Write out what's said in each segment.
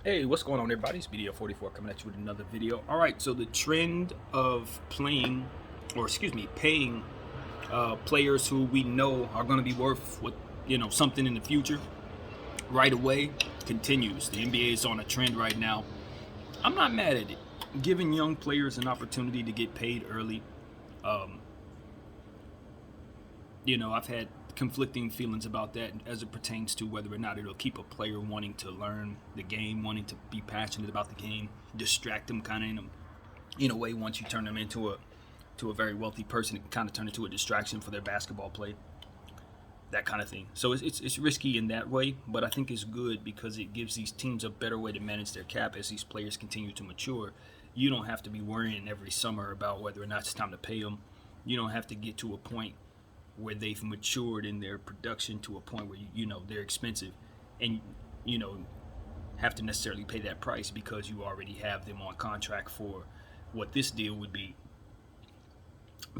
Hey, what's going on, everybody? It's BDO44 coming at you with another video. All right, so the trend of paying players who we know are going to be worth something in the future right away continues. The NBA is on a trend right now. I'm not mad at it. Giving young players an opportunity to get paid early. Um, I've had conflicting feelings about that as it pertains to whether or not it'll keep a player wanting to learn the game, wanting to be passionate about the game, distract them kind of in a way. Once you turn them into a very wealthy person, it can kind of turn into a distraction for their basketball play, that kind of thing. So it's risky in that way, but I think it's good because it gives these teams a better way to manage their cap as these players continue to mature. You don't have to be worrying every summer about whether or not it's time to pay them. You don't have to get to a point where they've matured in their production to a point where they're expensive, and you know have to necessarily pay that price because you already have them on contract for what this deal would be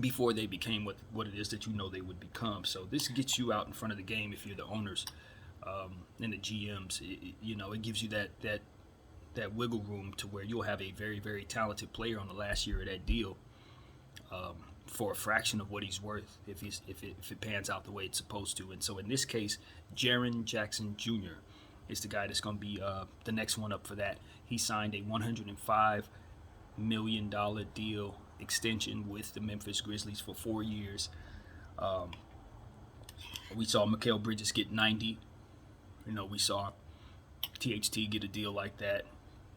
before they became what it is that they would become. So this gets you out in front of the game if you're the owners and the GMs. It gives you that wiggle room to where you'll have a very, very talented player on the last year of that deal, for a fraction of what he's worth if it pans out the way it's supposed to. And so in this case, Jaren Jackson Jr. is the guy that's going to be the next one up for that. He signed a $105 million deal extension with the Memphis Grizzlies for 4 years. We saw Mikal Bridges get 90. We saw THT get a deal like that.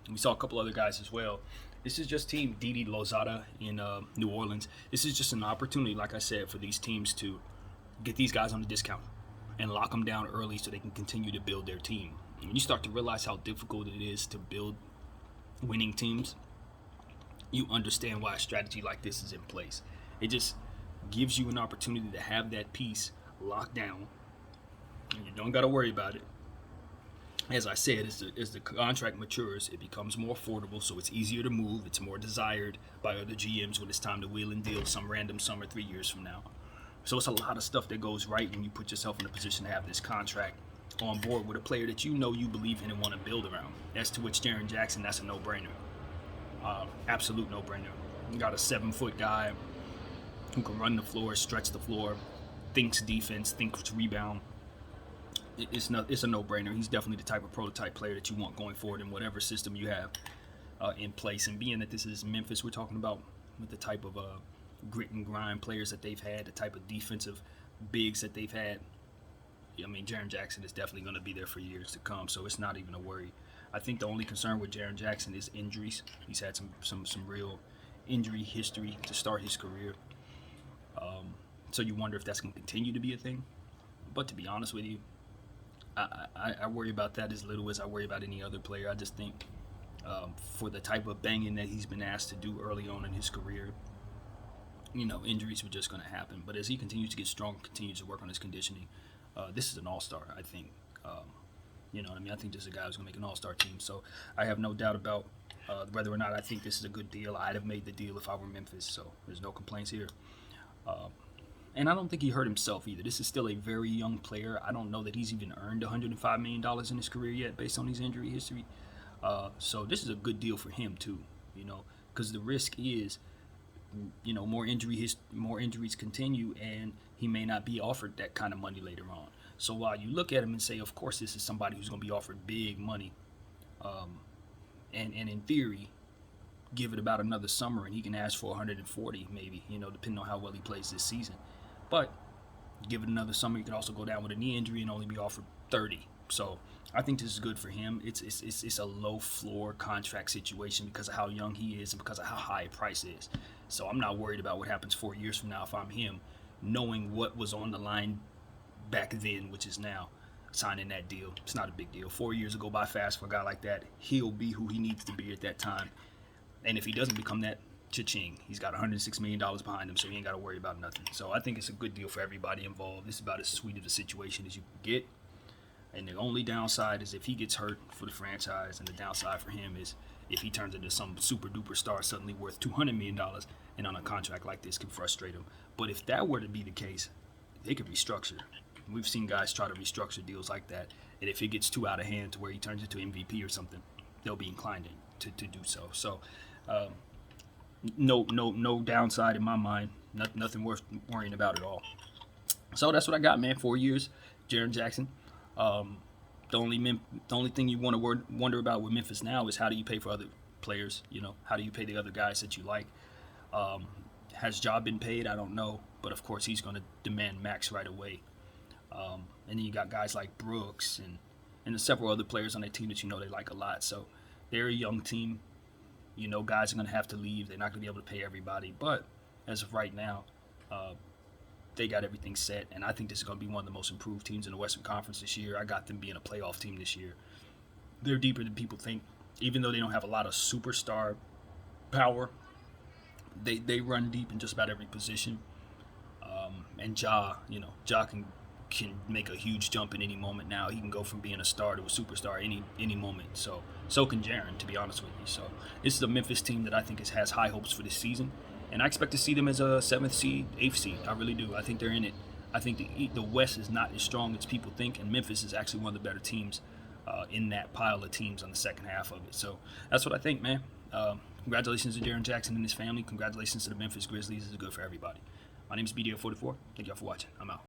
And we saw a couple other guys as well. This is just team Didi Lozada in New Orleans. This is just an opportunity, like I said, for these teams to get these guys on a discount and lock them down early so they can continue to build their team. When you start to realize how difficult it is to build winning teams, you understand why a strategy like this is in place. It just gives you an opportunity to have that piece locked down, and you don't got to worry about it. As I said, as the contract matures, it becomes more affordable, so it's easier to move. It's more desired by other GMs when it's time to wheel and deal some random summer 3 years from now. So it's a lot of stuff that goes right when you put yourself in a position to have this contract on board with a player that you believe in and want to build around. As to which Jaren Jackson, that's a no-brainer. Absolute no-brainer. You got a 7-foot guy who can run the floor, stretch the floor, thinks defense, thinks rebound. It's a no-brainer. He's definitely the type of prototype player that you want going forward in whatever system you have in place. And being that this is Memphis, we're talking about with the type of grit and grind players that they've had, the type of defensive bigs that they've had. I mean, Jaren Jackson is definitely going to be there for years to come, so it's not even a worry. I think the only concern with Jaren Jackson is injuries. He's had some real injury history to start his career. So you wonder if that's going to continue to be a thing. But to be honest with you, I worry about that as little as I worry about any other player. I just think for the type of banging that he's been asked to do early on in his career, injuries were just going to happen. But as he continues to get stronger, continues to work on his conditioning, this is an all-star, I think. I think this is a guy who's going to make an all-star team. So I have no doubt about whether or not I think this is a good deal. I'd have made the deal if I were Memphis, so there's no complaints here. And I don't think he hurt himself either. This is still a very young player. I don't know that he's even earned $105 million in his career yet based on his injury history. So this is a good deal for him too, because the risk is, more injuries continue and he may not be offered that kind of money later on. So while you look at him and say, of course, this is somebody who's going to be offered big money, and in theory, give it about another summer and he can ask for 140 maybe, depending on how well he plays this season. But give it another summer, you could also go down with a knee injury and only be offered 30. So I think this is good for him. It's a low floor contract situation because of how young he is and because of how high a price is. So I'm not worried about what happens 4 years from now if I'm him, knowing what was on the line back then, which is now signing that deal. It's not a big deal. 4 years will go by fast for a guy like that. He'll be who he needs to be at that time. And if he doesn't become that, cha-ching. He's got $106 million behind him, so he ain't got to worry about nothing. So I think it's a good deal for everybody involved. It's about as sweet of a situation as you can get. And the only downside is if he gets hurt for the franchise, and the downside for him is if he turns into some super duper star suddenly worth $200 million and on a contract like this can frustrate him. But if that were to be the case, they could restructure. We've seen guys try to restructure deals like that, and if it gets too out of hand to where he turns into MVP or something, they'll be inclined to do so. So no downside in my mind. Nothing worth worrying about at all. So that's what I got, man. 4 years, Jaren Jackson. The only thing you want to wonder about with Memphis now is how do you pay for other players? How do you pay the other guys that you like? Has Ja been paid? I don't know, but of course he's going to demand max right away. And then you got guys like Brooks and there's several other players on that team that they like a lot. So they're a young team. Guys are going to have to leave. They're not going to be able to pay everybody. But as of right now, they got everything set, and I think this is going to be one of the most improved teams in the Western Conference this year. I got them being a playoff team this year. They're deeper than people think, even though they don't have a lot of superstar power. They run deep in just about every position. And Ja can make a huge jump in any moment now. He can go from being a star to a superstar any moment. So can Jaren, to be honest with you. So this is a Memphis team that I think has high hopes for this season. And I expect to see them as a 7th seed, 8th seed. I really do. I think they're in it. I think the West is not as strong as people think, and Memphis is actually one of the better teams in that pile of teams on the second half of it. So that's what I think, man. Congratulations to Jaren Jackson and his family. Congratulations to the Memphis Grizzlies. This is good for everybody. My name is BDO44. Thank y'all for watching. I'm out.